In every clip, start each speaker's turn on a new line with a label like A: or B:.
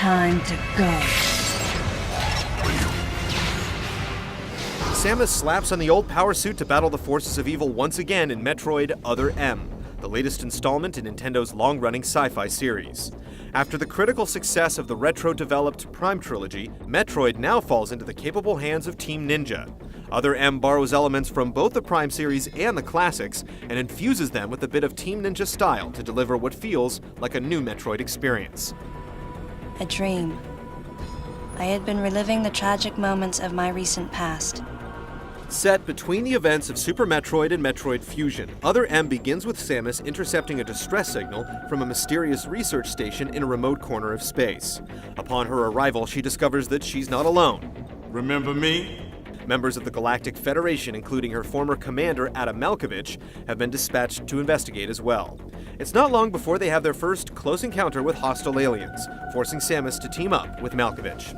A: Time to go.
B: Samus slaps on the old power suit to battle the forces of evil once again in Metroid Other M, the latest installment in Nintendo's long-running sci-fi series. After the critical success of the retro-developed Prime trilogy, Metroid now falls into the capable hands of Team Ninja. Other M borrows elements from both the Prime series and the classics, and infuses them with a bit of Team Ninja style to deliver what feels like a new Metroid experience.
C: A dream. I had been reliving the tragic moments of my recent past.
B: Set between the events of Super Metroid and Metroid Fusion, Other M begins with Samus intercepting a distress signal from a mysterious research station in a remote corner of space. Upon her arrival, she discovers that she's not alone.
D: Remember me?
B: Members of the Galactic Federation, including her former commander Adam Malkovich, have been dispatched to investigate as well. It's not long before they have their first close encounter with hostile aliens, forcing Samus to team up with Malkovich.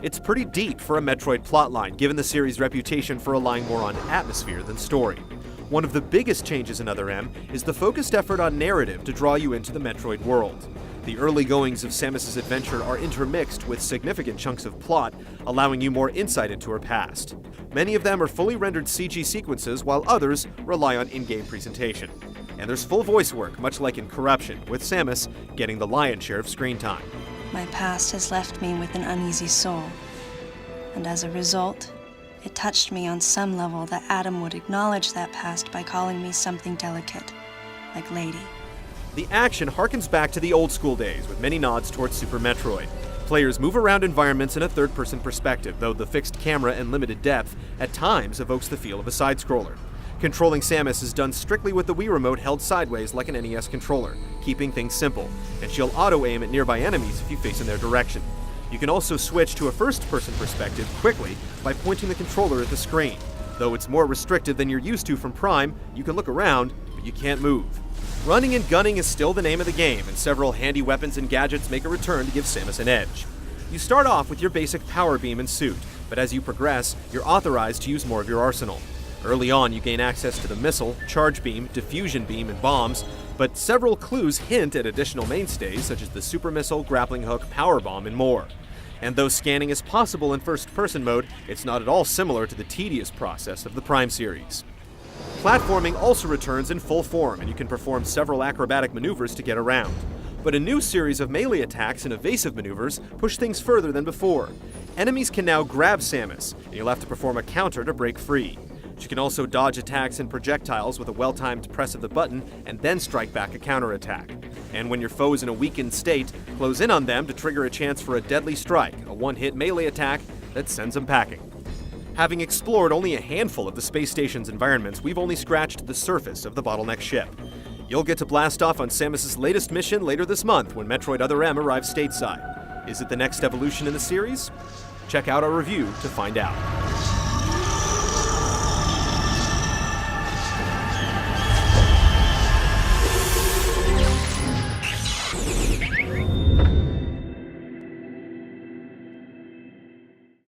B: It's pretty deep for a Metroid plotline, given the series' reputation for relying more on atmosphere than story. One of the biggest changes in Other M is the focused effort on narrative to draw you into the Metroid world. The early goings of Samus's adventure are intermixed with significant chunks of plot, allowing you more insight into her past. Many of them are fully rendered CG sequences, while others rely on in-game presentation. And there's full voice work, much like in Corruption, with Samus getting the lion's share of screen time.
C: My past has left me with an uneasy soul, and as a result, it touched me on some level that Adam would acknowledge that past by calling me something delicate, like lady.
B: The action harkens back to the old school days, with many nods towards Super Metroid. Players move around environments in a third-person perspective, though the fixed camera and limited depth at times evokes the feel of a side-scroller. Controlling Samus is done strictly with the Wii Remote held sideways like an NES controller, keeping things simple, and she'll auto-aim at nearby enemies if you face in their direction. You can also switch to a first-person perspective quickly by pointing the controller at the screen. Though it's more restrictive than you're used to from Prime, you can look around, but you can't move. Running and gunning is still the name of the game, and several handy weapons and gadgets make a return to give Samus an edge. You start off with your basic power beam and suit, but as you progress, you're authorized to use more of your arsenal. Early on, you gain access to the missile, charge beam, diffusion beam, and bombs, but several clues hint at additional mainstays such as the super missile, grappling hook, power bomb, and more. And though scanning is possible in first-person mode, it's not at all similar to the tedious process of the Prime series. Platforming also returns in full form, and you can perform several acrobatic maneuvers to get around. But a new series of melee attacks and evasive maneuvers push things further than before. Enemies can now grab Samus, and you'll have to perform a counter to break free. She can also dodge attacks and projectiles with a well-timed press of the button and then strike back a counterattack. And when your foe's in a weakened state, close in on them to trigger a chance for a deadly strike, a one-hit melee attack that sends them packing. Having explored only a handful of the space station's environments, we've only scratched the surface of the bottleneck ship. You'll get to blast off on Samus's latest mission later this month when Metroid Other M arrives stateside. Is it the next evolution in the series? Check out our review to find out.